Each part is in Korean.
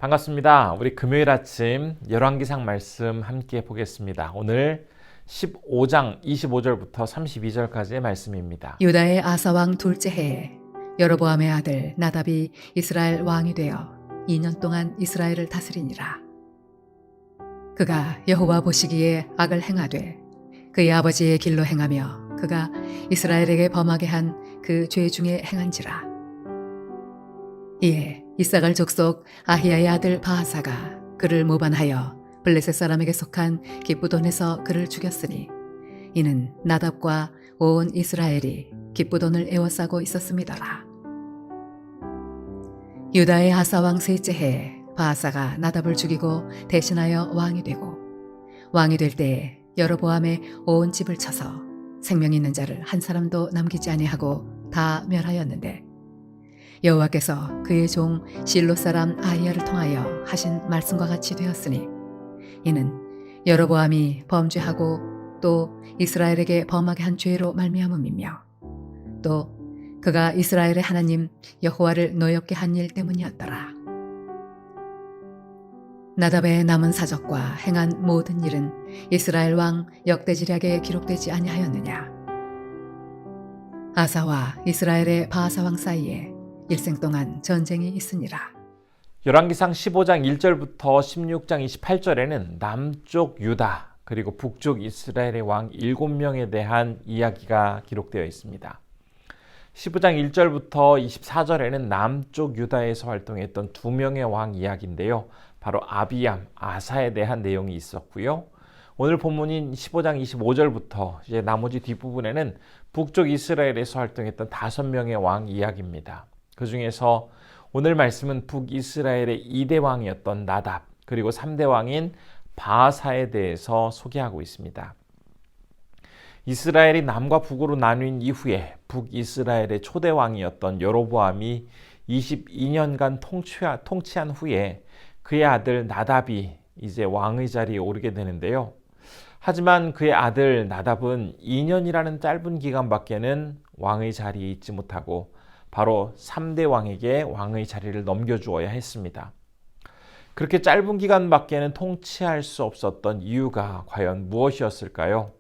반갑습니다. 우리 금요일 아침 열왕기상 말씀 함께 보겠습니다. 오늘 15장 25절부터 32절까지의 말씀입니다. 유다의 아사왕 둘째 해에 여로보암의 아들 나답이 이스라엘 왕이 되어 2년 동안 이스라엘을 다스리니라. 그가 여호와 보시기에 악을 행하되 그의 아버지의 길로 행하며 그가 이스라엘에게 범하게 한 그 죄 중에 행한지라. 이에 이사갈 족속 아히야의 아들 바하사가 그를 모반하여 블레셋 사람에게 속한 기브돈에서 그를 죽였으니 이는 나답과 온 이스라엘이 기브돈을 에워싸고 있었음이더라. 유다의 아사왕 셋째 해에 바하사가 나답을 죽이고 대신하여 왕이 되고 왕이 될 때에 여로보암의 온 집을 쳐서 생명 있는 자를 한 사람도 남기지 아니하고 다 멸하였는데 여호와께서 그의 종 실로 사람 아히야를 통하여 하신 말씀과 같이 되었으니 이는 여로보암이 범죄하고 또 이스라엘에게 범하게 한 죄로 말미암음이며 또 그가 이스라엘의 하나님 여호와를 노엽게 한 일 때문이었더라. 나답의 남은 사적과 행한 모든 일은 이스라엘 왕 역대지략에 기록되지 아니하였느냐. 아사와 이스라엘의 바하사 왕 사이에 일생 동안 전쟁이 있으니라. 열왕기상 15장 1절부터 16장 28절에는 남쪽 유다 그리고 북쪽 이스라엘의 왕 7명에 대한 이야기가 기록되어 있습니다. 15장 1절부터 24절에는 남쪽 유다에서 활동했던 2명의 왕 이야기인데요. 바로 아비암, 아사에 대한 내용이 있었고요. 오늘 본문인 15장 25절부터 이제 나머지 뒷부분에는 북쪽 이스라엘에서 활동했던 5명의 왕 이야기입니다. 그 중에서 오늘 말씀은 북이스라엘의 2대 왕이었던 나답 그리고 3대 왕인 바하사에 대해서 소개하고 있습니다. 이스라엘이 남과 북으로 나뉜 이후에 북이스라엘의 초대 왕이었던 여로보암이 22년간 통치한 후에 그의 아들 나답이 이제 왕의 자리에 오르게 되는데요. 하지만 그의 아들 나답은 2년이라는 짧은 기간밖에는 왕의 자리에 있지 못하고 바로 3대 왕에게 왕의 자리를 넘겨주어야 했습니다. 그렇게 짧은 기간밖에는 통치할 수 없었던 이유가 과연 무엇이었을까요?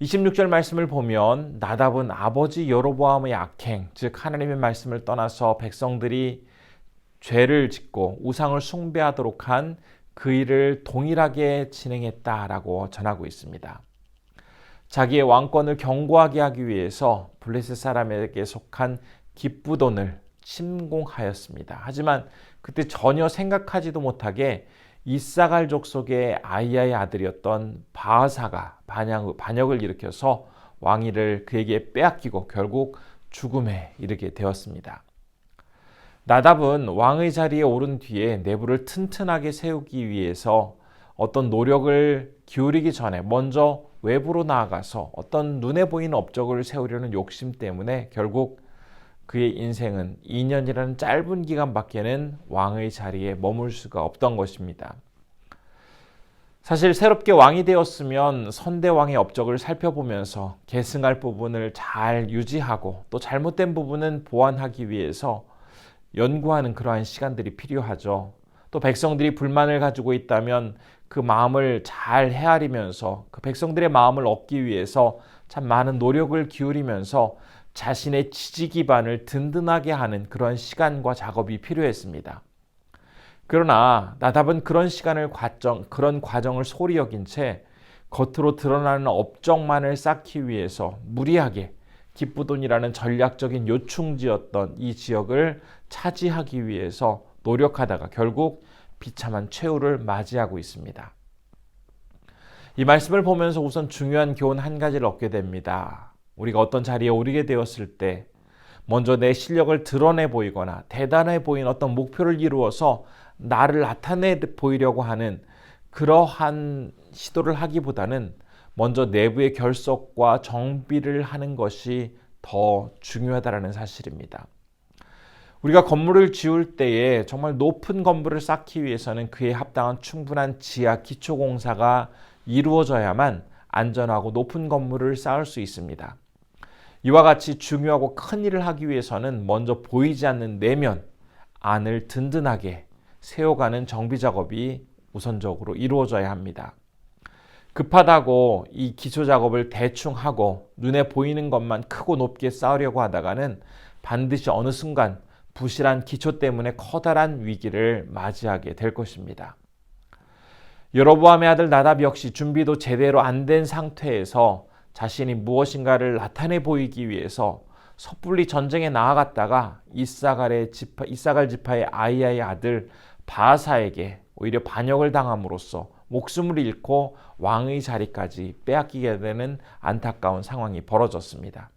26절 말씀을 보면 나답은 아버지 여로보암의 악행, 즉 하나님의 말씀을 떠나서 백성들이 죄를 짓고 우상을 숭배하도록 한 그 일을 동일하게 진행했다라고 전하고 있습니다. 자기의 왕권을 견고하게 하기 위해서 블레셋 사람에게 속한 기브돈을 침공하였습니다. 하지만 그때 전혀 생각하지도 못하게 이사갈 족속의 아히야의 아들이었던 바하사가 반역을 일으켜서 왕위를 그에게 빼앗기고 결국 죽음에 이르게 되었습니다. 나답은 왕의 자리에 오른 뒤에 내부를 튼튼하게 세우기 위해서 어떤 노력을 기울이기 전에 먼저 외부로 나아가서 어떤 눈에 보이는 업적을 세우려는 욕심 때문에 결국 그의 인생은 2년이라는 짧은 기간밖에는 왕의 자리에 머물 수가 없던 것입니다. 사실 새롭게 왕이 되었으면 선대왕의 업적을 살펴보면서 계승할 부분을 잘 유지하고 또 잘못된 부분은 보완하기 위해서 연구하는 그러한 시간들이 필요하죠. 또 백성들이 불만을 가지고 있다면 그 마음을 잘 헤아리면서 그 백성들의 마음을 얻기 위해서 참 많은 노력을 기울이면서 자신의 지지 기반을 든든하게 하는 그런 시간과 작업이 필요했습니다. 그러나 나답은 그런 그런 과정을 소홀히 여긴 채 겉으로 드러나는 업적만을 쌓기 위해서 무리하게 기브돈이라는 전략적인 요충지였던 이 지역을 차지하기 위해서 노력하다가 결국 비참한 최후를 맞이하고 있습니다. 이 말씀을 보면서 우선 중요한 교훈 한 가지를 얻게 됩니다. 우리가 어떤 자리에 오르게 되었을 때 먼저 내 실력을 드러내 보이거나 대단해 보이는 어떤 목표를 이루어서 나를 나타내 보이려고 하는 그러한 시도를 하기보다는 먼저 내부의 결속과 정비를 하는 것이 더 중요하다는 사실입니다. 우리가 건물을 지을 때에 정말 높은 건물을 쌓기 위해서는 그에 합당한 충분한 지하 기초공사가 이루어져야만 안전하고 높은 건물을 쌓을 수 있습니다. 이와 같이 중요하고 큰 일을 하기 위해서는 먼저 보이지 않는 내면, 안을 든든하게 세워가는 정비 작업이 우선적으로 이루어져야 합니다. 급하다고 이 기초 작업을 대충 하고 눈에 보이는 것만 크고 높게 쌓으려고 하다가는 반드시 어느 순간 부실한 기초 때문에 커다란 위기를 맞이하게 될 것입니다. 여로보암의 아들 나답 역시 준비도 제대로 안 된 상태에서 자신이 무엇인가를 나타내 보이기 위해서 섣불리 전쟁에 나아갔다가 이사갈 지파의 아이야의 아들 바아사에게 오히려 반역을 당함으로써 목숨을 잃고 왕의 자리까지 빼앗기게 되는 안타까운 상황이 벌어졌습니다.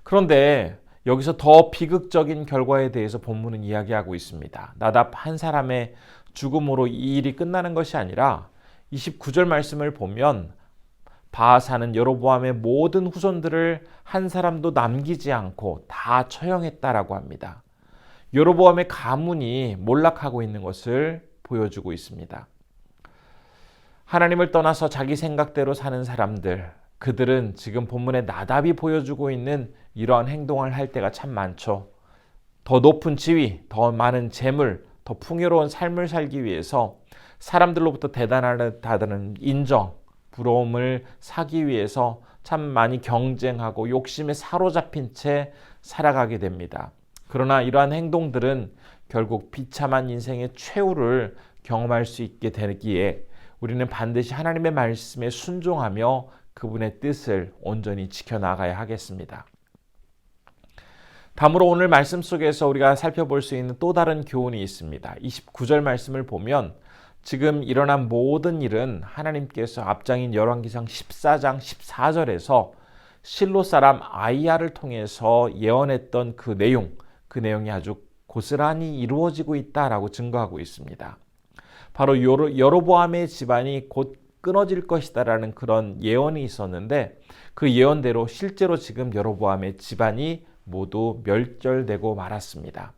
그런데 여기서 더 비극적인 결과에 대해서 본문은 이야기하고 있습니다. 나답 한 사람의 죽음으로 이 일이 끝나는 것이 아니라 29절 말씀을 보면 바아사는 여로보암의 모든 후손들을 한 사람도 남기지 않고 다 처형했다라고 합니다. 여로보암의 가문이 몰락하고 있는 것을 보여주고 있습니다. 하나님을 떠나서 자기 생각대로 사는 사람들, 그들은 지금 본문에 나답이 보여주고 있는 이러한 행동을 할 때가 참 많죠. 더 높은 지위, 더 많은 재물, 더 풍요로운 삶을 살기 위해서 사람들로부터 대단하다는 인정, 부러움을 사기 위해서 참 많이 경쟁하고 욕심에 사로잡힌 채 살아가게 됩니다. 그러나 이러한 행동들은 결국 비참한 인생의 최후를 경험할 수 있게 되기에 우리는 반드시 하나님의 말씀에 순종하며 그분의 뜻을 온전히 지켜나가야 하겠습니다. 다음으로 오늘 말씀 속에서 우리가 살펴볼 수 있는 또 다른 교훈이 있습니다. 29절 말씀을 보면 지금 일어난 모든 일은 하나님께서 앞장인 열왕기상 14장 14절에서 실로 사람 아이야를 통해서 예언했던 그 내용이 아주 고스란히 이루어지고 있다라고 증거하고 있습니다. 바로 여로보암의 집안이 곧 끊어질 것이다라는 그런 예언이 있었는데 그 예언대로 실제로 지금 여로보암의 집안이 모두 멸절되고 말았습니다.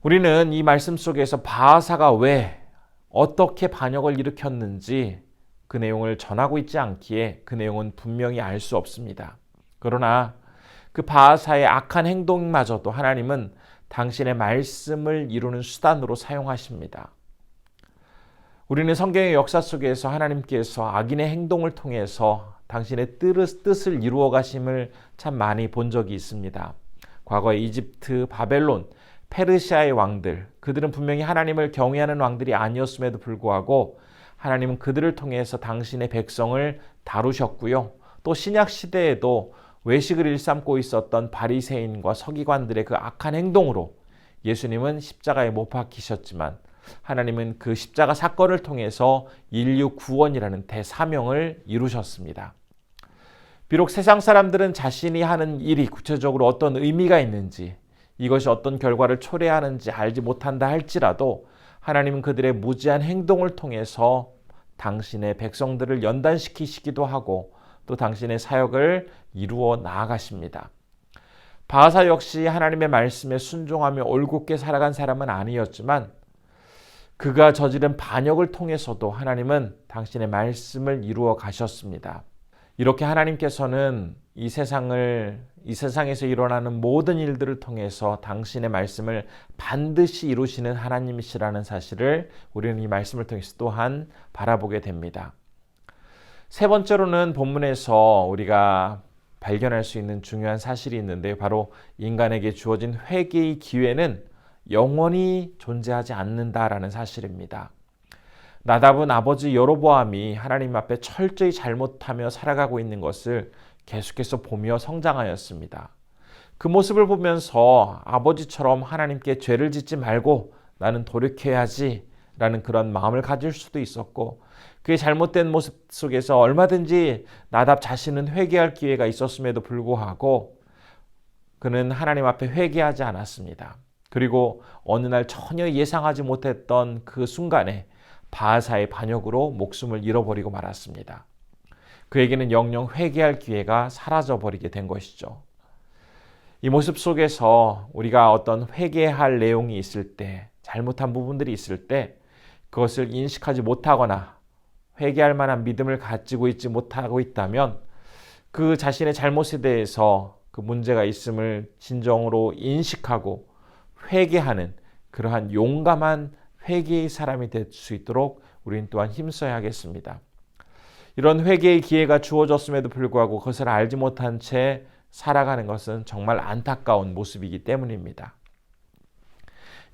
우리는 이 말씀 속에서 바아사가 왜 어떻게 반역을 일으켰는지 그 내용을 전하고 있지 않기에 그 내용은 분명히 알 수 없습니다. 그러나 그 바아사의 악한 행동마저도 하나님은 당신의 말씀을 이루는 수단으로 사용하십니다. 우리는 성경의 역사 속에서 하나님께서 악인의 행동을 통해서 당신의 뜻을 이루어 가심을 참 많이 본 적이 있습니다. 과거에 이집트, 바벨론, 페르시아의 왕들, 그들은 분명히 하나님을 경외하는 왕들이 아니었음에도 불구하고 하나님은 그들을 통해서 당신의 백성을 다루셨고요. 또 신약 시대에도 외식을 일삼고 있었던 바리새인과 서기관들의 그 악한 행동으로 예수님은 십자가에 못 박히셨지만 하나님은 그 십자가 사건을 통해서 인류 구원이라는 대사명을 이루셨습니다. 비록 세상 사람들은 자신이 하는 일이 구체적으로 어떤 의미가 있는지, 이것이 어떤 결과를 초래하는지 알지 못한다 할지라도 하나님은 그들의 무지한 행동을 통해서 당신의 백성들을 연단시키시기도 하고 또 당신의 사역을 이루어 나아가십니다. 바아사 역시 하나님의 말씀에 순종하며 올곧게 살아간 사람은 아니었지만 그가 저지른 반역을 통해서도 하나님은 당신의 말씀을 이루어 가셨습니다. 이렇게 하나님께서는 이 세상에서 일어나는 모든 일들을 통해서 당신의 말씀을 반드시 이루시는 하나님이시라는 사실을 우리는 이 말씀을 통해서 또한 바라보게 됩니다. 세 번째로는 본문에서 우리가 발견할 수 있는 중요한 사실이 있는데 바로 인간에게 주어진 회개의 기회는 영원히 존재하지 않는다라는 사실입니다. 나답은 아버지 여로보암이 하나님 앞에 철저히 잘못하며 살아가고 있는 것을 계속해서 보며 성장하였습니다. 그 모습을 보면서 아버지처럼 하나님께 죄를 짓지 말고 나는 돌이켜야지 라는 그런 마음을 가질 수도 있었고 그의 잘못된 모습 속에서 얼마든지 나답 자신은 회개할 기회가 있었음에도 불구하고 그는 하나님 앞에 회개하지 않았습니다. 그리고 어느 날 전혀 예상하지 못했던 그 순간에 바아사의 반역으로 목숨을 잃어버리고 말았습니다. 그에게는 영영 회개할 기회가 사라져버리게 된 것이죠. 이 모습 속에서 우리가 어떤 회개할 내용이 있을 때, 잘못한 부분들이 있을 때 그것을 인식하지 못하거나 회개할 만한 믿음을 가지고 있지 못하고 있다면 그 자신의 잘못에 대해서 그 문제가 있음을 진정으로 인식하고 회개하는 그러한 용감한 회개의 사람이 될 수 있도록 우리는 또한 힘써야 하겠습니다. 이런 회개의 기회가 주어졌음에도 불구하고 그것을 알지 못한 채 살아가는 것은 정말 안타까운 모습이기 때문입니다.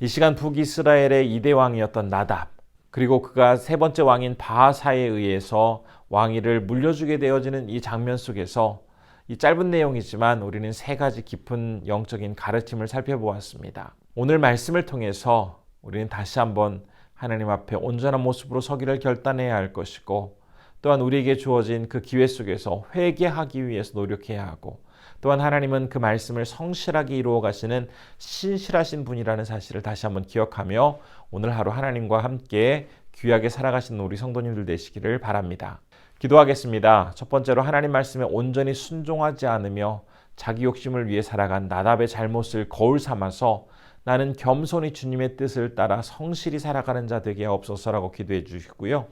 이 시간 북이스라엘의 2대 왕이었던 나답, 그리고 그가 세 번째 왕인 바하사에 의해서 왕위를 물려주게 되어지는 이 장면 속에서 이 짧은 내용이지만 우리는 세 가지 깊은 영적인 가르침을 살펴보았습니다. 오늘 말씀을 통해서 우리는 다시 한번 하나님 앞에 온전한 모습으로 서기를 결단해야 할 것이고, 또한 우리에게 주어진 그 기회 속에서 회개하기 위해서 노력해야 하고, 또한 하나님은 그 말씀을 성실하게 이루어 가시는 신실하신 분이라는 사실을 다시 한번 기억하며 오늘 하루 하나님과 함께 귀하게 살아가시는 우리 성도님들 되시기를 바랍니다. 기도하겠습니다. 첫 번째로 하나님 말씀에 온전히 순종하지 않으며 자기 욕심을 위해 살아간 나답의 잘못을 거울 삼아서 나는 겸손히 주님의 뜻을 따라 성실히 살아가는 자 되게 하옵소서라고 기도해 주시고요.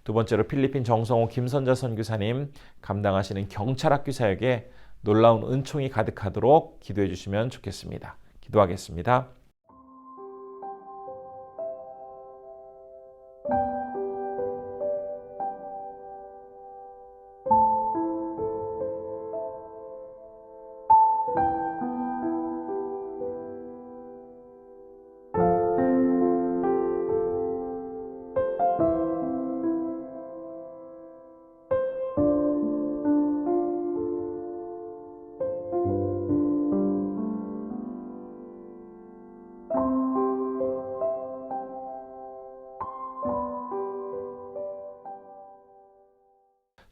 두 번째로 필리핀 정성호 김선자 선교사님 감당하시는 경찰학교 사역에 놀라운 은총이 가득하도록 기도해 주시면 좋겠습니다. 기도하겠습니다.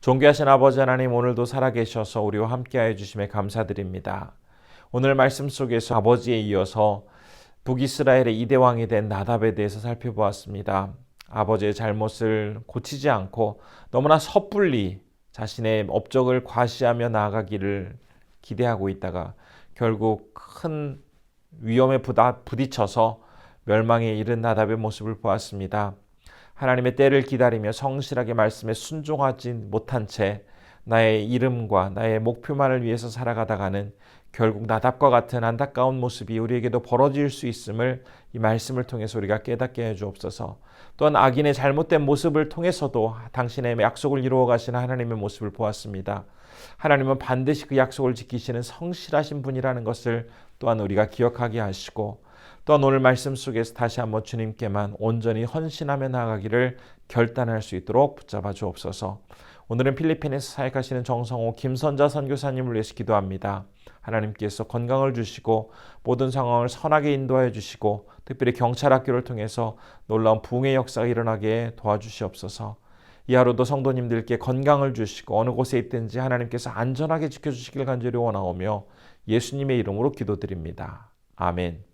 존귀하신 아버지 하나님, 오늘도 살아계셔서 우리와 함께하여 주심에 감사드립니다. 오늘 말씀 속에서 아버지에 이어서 북이스라엘의 2대 왕이 된 나답에 대해서 살펴보았습니다. 아버지의 잘못을 고치지 않고 너무나 섣불리 자신의 업적을 과시하며 나아가기를 기대하고 있다가 결국 큰 위험에 부딪혀서 멸망에 이른 나답의 모습을 보았습니다. 하나님의 때를 기다리며 성실하게 말씀에 순종하지 못한 채 나의 이름과 나의 목표만을 위해서 살아가다가는 결국 나답과 같은 안타까운 모습이 우리에게도 벌어질 수 있음을 이 말씀을 통해서 우리가 깨닫게 해주옵소서. 또한 악인의 잘못된 모습을 통해서도 당신의 약속을 이루어 가시는 하나님의 모습을 보았습니다. 하나님은 반드시 그 약속을 지키시는 성실하신 분이라는 것을 또한 우리가 기억하게 하시고, 또한 오늘 말씀 속에서 다시 한번 주님께만 온전히 헌신하며 나아가기를 결단할 수 있도록 붙잡아 주옵소서. 오늘은 필리핀에서 사역하시는 정성호 김선자 선교사님을 위해서 기도합니다. 하나님께서 건강을 주시고 모든 상황을 선하게 인도하여 주시고 특별히 경찰학교를 통해서 놀라운 부흥의 역사가 일어나게 도와주시옵소서. 이 하루도 성도님들께 건강을 주시고 어느 곳에 있든지 하나님께서 안전하게 지켜주시길 간절히 원하오며 예수님의 이름으로 기도드립니다. 아멘.